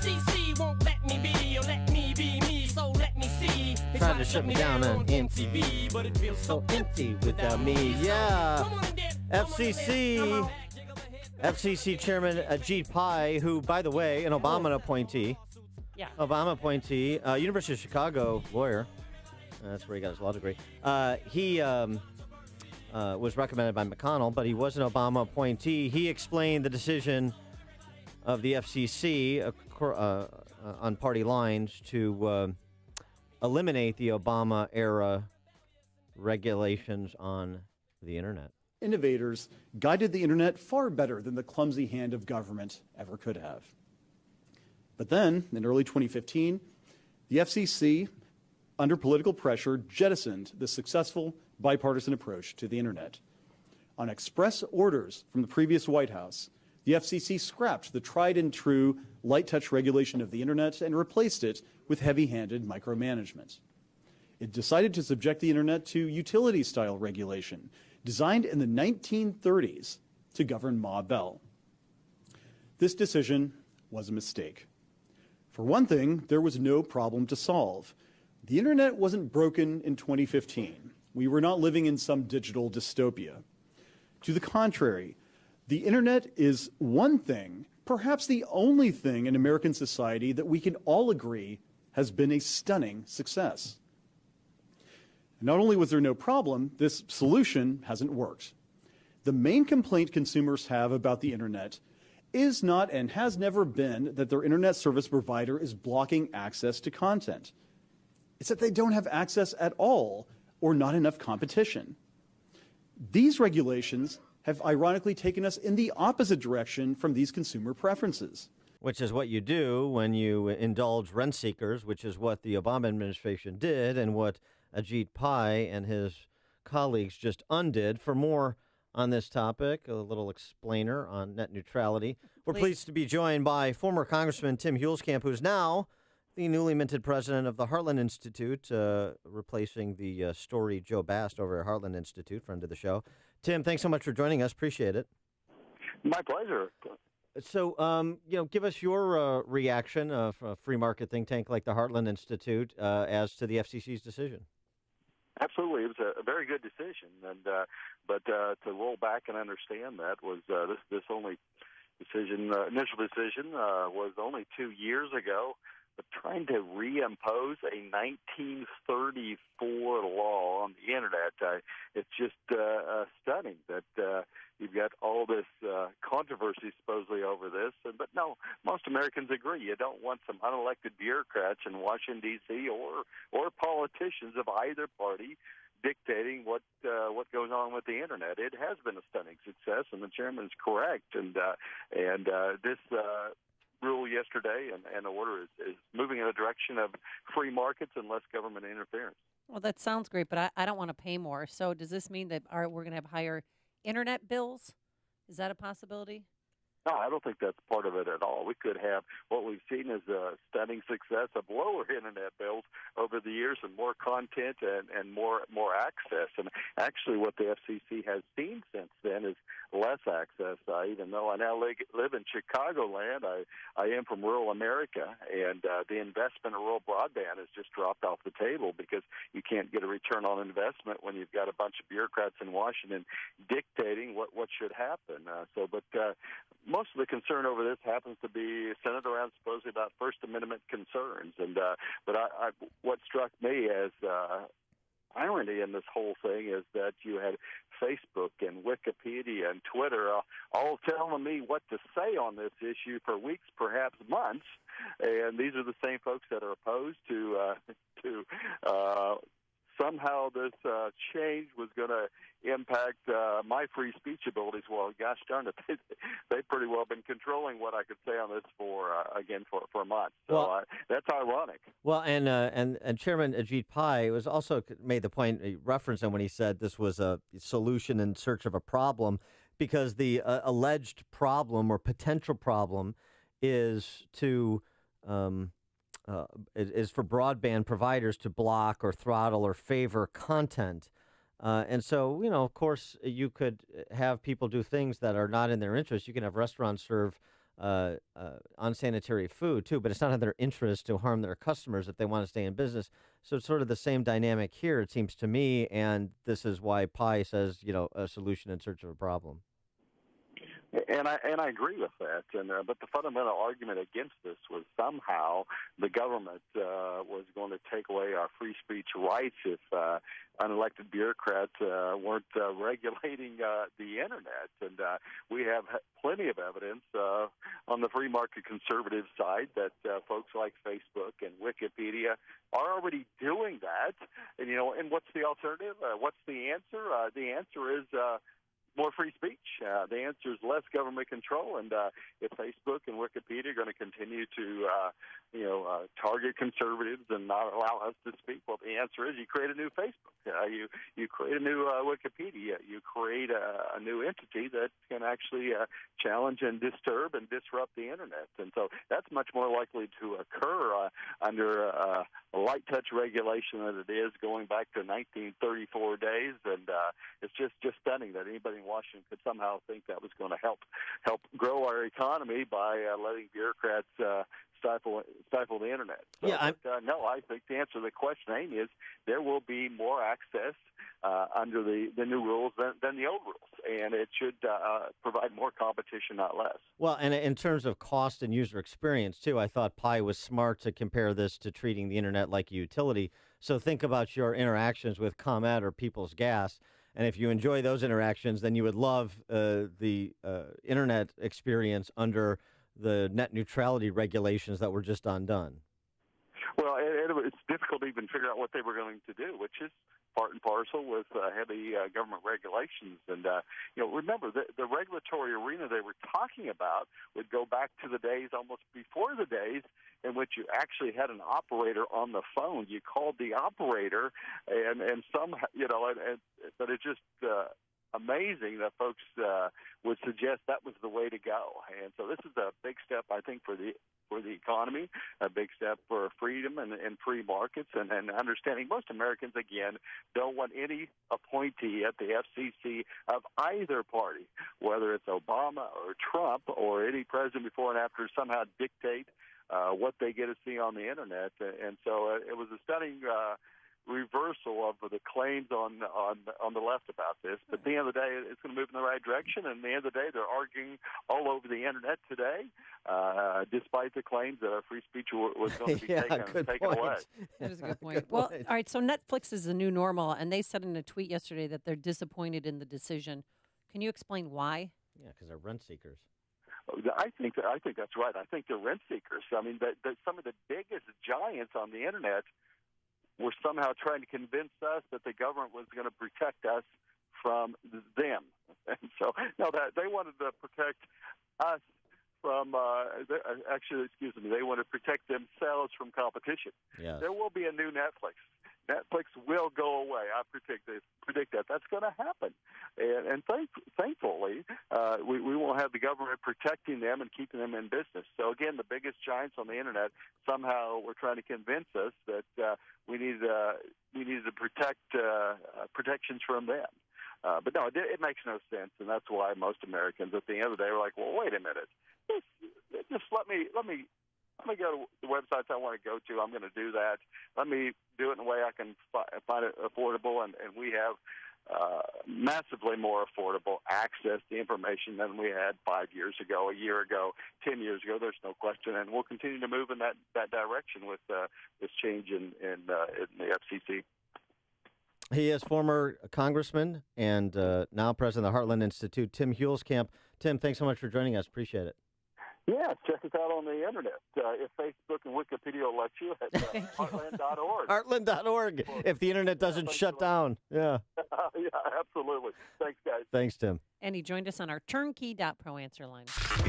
FCC won't let me be or let me be me, so let me see. They Tried to shut me down on MTV, but it feels so empty without me. Yeah, FCC Chairman Ajit Pai, who, by the way, an Obama appointee. Yeah. Obama appointee, University of Chicago lawyer. That's where he got his law degree. He was recommended by McConnell, but he was an Obama appointee. He explained the decision of the FCC on party lines to eliminate the Obama-era regulations on the Internet. Innovators guided the Internet far better than the clumsy hand of government ever could have. But then, in early 2015, the FCC, under political pressure, jettisoned the successful bipartisan approach to the Internet. On express orders from the previous White House, the FCC scrapped the tried-and-true light-touch regulation of the Internet and replaced it with heavy-handed micromanagement. It decided to subject the Internet to utility-style regulation, designed in the 1930s to govern Ma Bell. This decision was a mistake. For one thing, there was no problem to solve. The Internet wasn't broken in 2015. We were not living in some digital dystopia. To the contrary, the Internet is one thing, perhaps the only thing in American society that we can all agree has been a stunning success. Not only was there no problem, this solution hasn't worked. The main complaint consumers have about the Internet is not and has never been that their Internet service provider is blocking access to content. It's that they don't have access at all or not enough competition. These regulations have ironically taken us in the opposite direction from these consumer preferences. Which is what you do when you indulge rent seekers, which is what the Obama administration did and what Ajit Pai and his colleagues just undid. For more on this topic, a little explainer on net neutrality, we're pleased to be joined by former Congressman Tim Huelskamp, who's now the newly minted president of the Heartland Institute, replacing the storied Joe Bast over at Heartland Institute, friend of the show. Tim, thanks so much for joining us. Appreciate it. My pleasure. So, give us your reaction of a free market think tank like the Heartland Institute as to the FCC's decision. Absolutely, it was a very good decision, and but to roll back and understand that was this only decision, initial decision, was only 2 years ago. But trying to reimpose a 1934 law on the Internet, it's just stunning that you've got all this controversy supposedly over this. But no, most Americans agree. You don't want some unelected bureaucrats in Washington, D.C. or politicians of either party dictating what goes on with the Internet. It has been a stunning success, and the chairman is correct. And this rule yesterday and order is moving in the direction of free markets and less government interference. Well, that sounds great, but I don't want to pay more. So does this mean that we're going to have higher Internet bills? Is that a possibility? No, I don't think that's part of it at all. We could have what we've seen as a stunning success of lower Internet bills over the years and more content and more access. And actually what the FCC has seen since then is less access. Even though I now live in Chicagoland, I am from rural America, and the investment in rural broadband has just dropped off the table because you can't get a return on investment when you've got a bunch of bureaucrats in Washington dictating what should happen. But most of the concern over this happens to be centered around supposedly about First Amendment concerns. And but what struck me as irony in this whole thing is that you had Facebook and Wikipedia and Twitter all telling me what to say on this issue for weeks, perhaps months. And these are the same folks that are opposed to somehow this change was going to impact my free speech abilities. Well, gosh darn it, they've pretty well been controlling what I could say on this for months. So that's ironic. Well, and Chairman Ajit Pai was also made the point, he referenced him when he said this was a solution in search of a problem, because the alleged problem or potential problem is to is for broadband providers to block or throttle or favor content. And so, of course, you could have people do things that are not in their interest. You can have restaurants serve unsanitary food too, but it's not in their interest to harm their customers if they want to stay in business. So it's sort of the same dynamic here, it seems to me, and this is why Pi says, a solution in search of a problem. And I agree with that. But the fundamental argument against this was somehow the government was going to take away our free speech rights if unelected bureaucrats weren't regulating the internet. And we have plenty of evidence on the free market conservative side that folks like Facebook and Wikipedia are already doing that. And what's the alternative? What's the answer? The answer is more free speech. The answer is less government control. And if Facebook and Wikipedia are going to continue to, target conservatives and not allow us to speak, well, the answer is you create a new Facebook. You create a new Wikipedia. You create a new entity that can actually challenge and disturb and disrupt the internet. And so that's much more likely to occur under a light touch regulation than it is going back to 1934 days. And it's just stunning that anybody in Washington could somehow think that was going to help grow our economy by letting bureaucrats stifle the internet. So, yeah, no, I think the answer to the question, Amy, is there will be more access under the new rules than the old rules, and it should provide more competition, not less. Well, and in terms of cost and user experience, too, I thought Pi was smart to compare this to treating the internet like a utility. So think about your interactions with ComEd or People's Gas, and if you enjoy those interactions, then you would love the internet experience under the net neutrality regulations that were just undone. Well, it's difficult to even figure out what they were going to do, which is part and parcel with heavy government regulations. And, remember, the regulatory arena they were talking about would go back to the days, almost before the days, in which you actually had an operator on the phone. You called the operator, and some, but it's just amazing that folks would suggest that was the way to go. And so this is a big step, I think, for the economy, a big step for freedom and free markets, and understanding most Americans, again, don't want any appointee at the FCC of either party, whether it's Obama or Trump or any president before and after, somehow dictate what they get to see on the internet. And so it was a stunning reversal of the claims on the left about this. But at the end of the day, it's going to move in the right direction. And at the end of the day, they're arguing all over the internet today, despite the claims that our free speech was going to be taken away. That is a good point. Well, all right, so Netflix is the new normal, and they said in a tweet yesterday that they're disappointed in the decision. Can you explain why? Yeah, because they're rent seekers. I think that's right. I think they're rent seekers. I mean, some of the biggest giants on the internet were somehow trying to convince us that the government was going to protect us from them. And so, no, that they wanted to protect us from, they want to protect themselves from competition. Yes. There will be a new Netflix. Netflix will go away. I predict that. That's going to happen. And thankfully, we won't have the government protecting them and keeping them in business. So, again, the biggest giants on the internet somehow were trying to convince us that we needed to protect protections from them. But no, it makes no sense, and that's why most Americans at the end of the day were like, well, wait a minute. Just let me go to the websites I want to go to. I'm going to do that. Let me do it in a way I can find it affordable, and we have massively more affordable access to information than we had 5 years ago, a year ago, 10 years ago. There's no question, and we'll continue to move in that direction with this change in the FCC. He is former congressman and now president of the Heartland Institute, Tim Huelskamp. Tim, thanks so much for joining us. Appreciate it. Yeah, check us out on the internet. If Facebook and Wikipedia will let you, at heartland.org. Heartland.org, if the internet doesn't shut down. Yeah. Yeah, absolutely. Thanks, guys. Thanks, Tim. And he joined us on our turnkey.pro answer line.